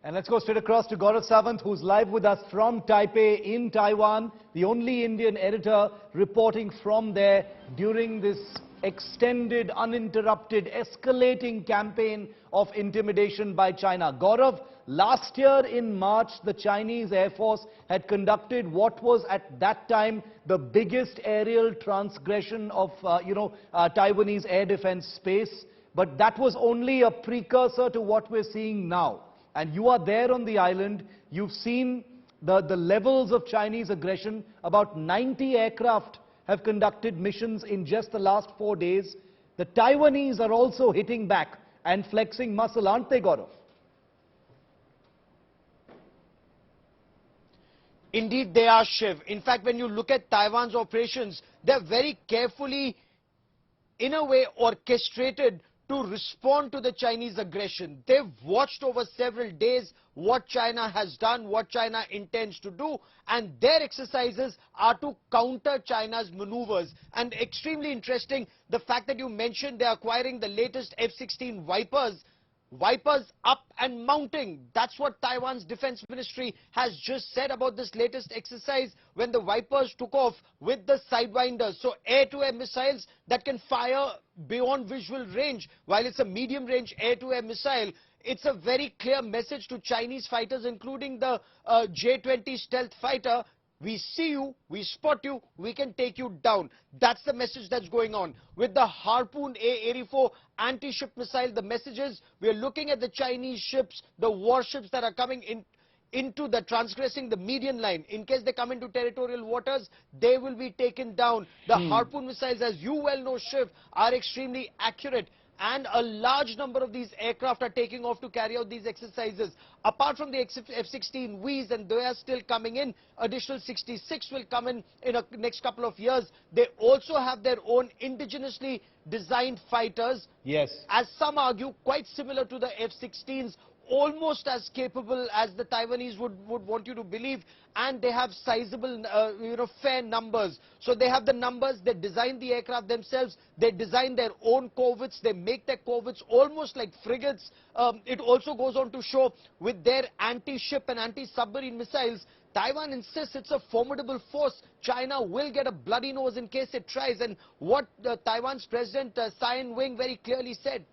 And let's go straight across to Gaurav Sawant, who's live with us from Taipei in Taiwan, the only Indian editor reporting from there during this extended, uninterrupted, escalating campaign of intimidation by China. Gaurav, last year in March, the Chinese Air Force had conducted what was at that time the biggest aerial transgression of, Taiwanese air defense space. But that was only a precursor to what we're seeing now. And you are there on the island. You've seen the levels of Chinese aggression. About 90 aircraft have conducted missions in just the last 4 days. The Taiwanese are also hitting back and flexing muscle, aren't they, Gaurav? Indeed, they are, Shiv. In fact, when you look at Taiwan's operations, they're very carefully, in a way, orchestrated to respond to the Chinese aggression. They've watched over several days what China has done, what China intends to do, and their exercises are to counter China's maneuvers. And extremely interesting, the fact that you mentioned they're acquiring the latest F-16 Vipers up and mounting. That's what Taiwan's defense ministry has just said about this latest exercise when the Vipers took off with the Sidewinders. So air-to-air missiles that can fire beyond visual range. While it's a medium-range air-to-air missile, it's a very clear message to Chinese fighters, including the J-20 stealth fighter. We see you, we spot you, we can take you down. That's the message that's going on. With the Harpoon A-84 anti-ship missile, the message is we're looking at the Chinese ships, the warships that are coming into the transgressing the median line. In case they come into territorial waters, they will be taken down. The Harpoon missiles, as you well know, Shiv, are extremely accurate. And a large number of these aircraft are taking off to carry out these exercises. Apart from the F-16 Vs, and they are still coming in, additional 66 will come in the next couple of years. They also have their own indigenously designed fighters. Yes. As some argue, quite similar to the F-16s, almost as capable as the Taiwanese would want you to believe, and they have sizable, fair numbers. So they have the numbers, they design the aircraft themselves, they design their own corvettes, they make their corvettes almost like frigates. It also goes on to show with their anti-ship and anti-submarine missiles, Taiwan insists it's a formidable force. China will get a bloody nose in case it tries. And what Taiwan's President Tsai Ing-wen very clearly said,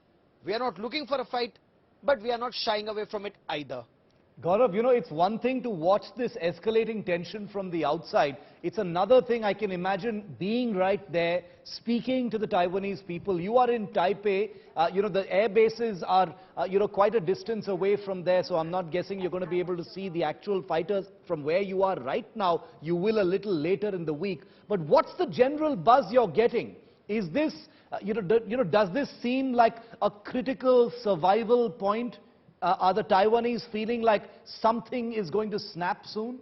we are not looking for a fight, but we are not shying away from it either. Gaurav, it's one thing to watch this escalating tension from the outside. It's another thing I can imagine being right there, speaking to the Taiwanese people. You are in Taipei. The air bases are, quite a distance away from there. So I'm not guessing you're going to be able to see the actual fighters from where you are right now. You will a little later in the week. But what's the general buzz you're getting? Is this, does this seem like a critical survival point? Are the Taiwanese feeling like something is going to snap soon?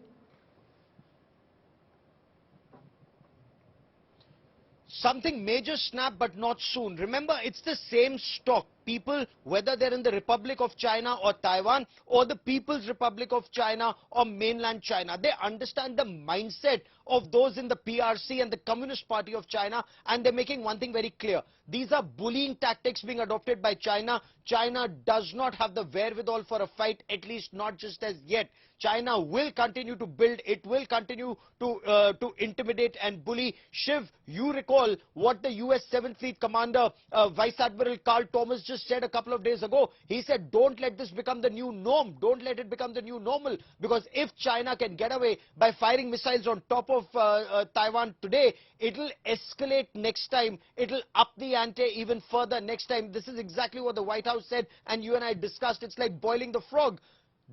Something major snap, but not soon. Remember, it's the same stock. People, whether they're in the Republic of China or Taiwan, or the People's Republic of China or mainland China, they understand the mindset of those in the PRC and the Communist Party of China, and they're making one thing very clear. These are bullying tactics being adopted by China. China does not have the wherewithal for a fight, at least not just as yet. China will continue to build, it will continue to intimidate and bully. Shiv, you recall what the US 7th Fleet Commander, Vice Admiral Carl Thomas, just said a couple of days ago. He said, don't let this become the new norm. Don't let it become the new normal. Because if China can get away by firing missiles on top of Taiwan today, it'll escalate next time. It'll up the ante even further next time. This is exactly what the White House said, and you and I discussed. It's like boiling the frog.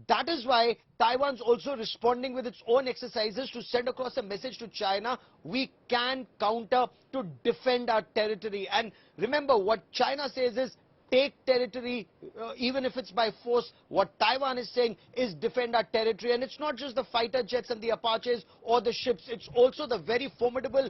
That is why Taiwan's also responding with its own exercises to send across a message to China. We can counter to defend our territory. And remember, what China says is take territory, even if it's by force. What Taiwan is saying is defend our territory. And it's not just the fighter jets and the Apaches or the ships. It's also the very formidable,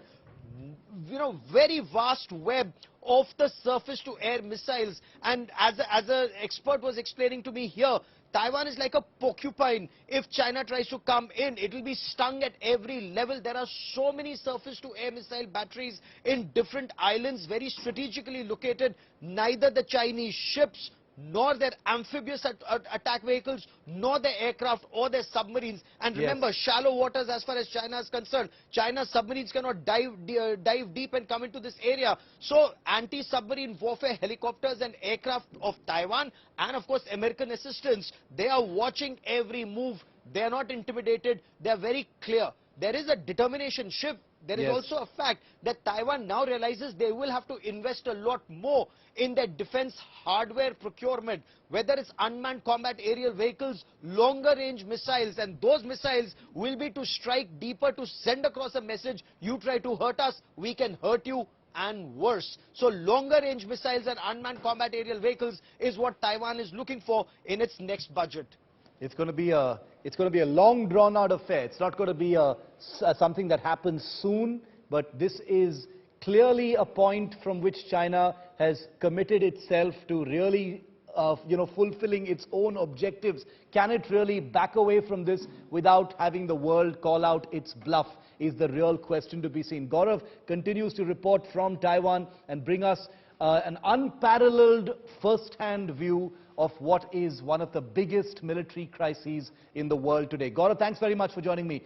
very vast web of the surface-to-air missiles. And as an expert was explaining to me here, Taiwan is like a porcupine. If China tries to come in, it will be stung at every level. There are so many surface-to-air missile batteries in different islands, very strategically located. Neither the Chinese ships nor their amphibious attack vehicles, nor their aircraft or their submarines. And remember, shallow waters as far as China is concerned, China's submarines cannot dive deep and come into this area. So anti-submarine warfare helicopters and aircraft of Taiwan, and of course American assistance, they are watching every move. They are not intimidated. They are very clear. There is a determination shift. There is also a fact that Taiwan now realizes they will have to invest a lot more in their defense hardware procurement, whether it's unmanned combat aerial vehicles, longer range missiles, and those missiles will be to strike deeper, to send across a message: you try to hurt us, we can hurt you, and worse. So longer range missiles and unmanned combat aerial vehicles is what Taiwan is looking for in its next budget. It's going to be a long drawn out affair. It's not going to be something that happens soon, but this is clearly a point from which China has committed itself to really fulfilling its own objectives. Can it really back away from this without having the world call out its bluff is the real question to be seen. Gaurav continues to report from Taiwan and bring us an unparalleled first-hand view of what is one of the biggest military crises in the world today. Gaurav, thanks very much for joining me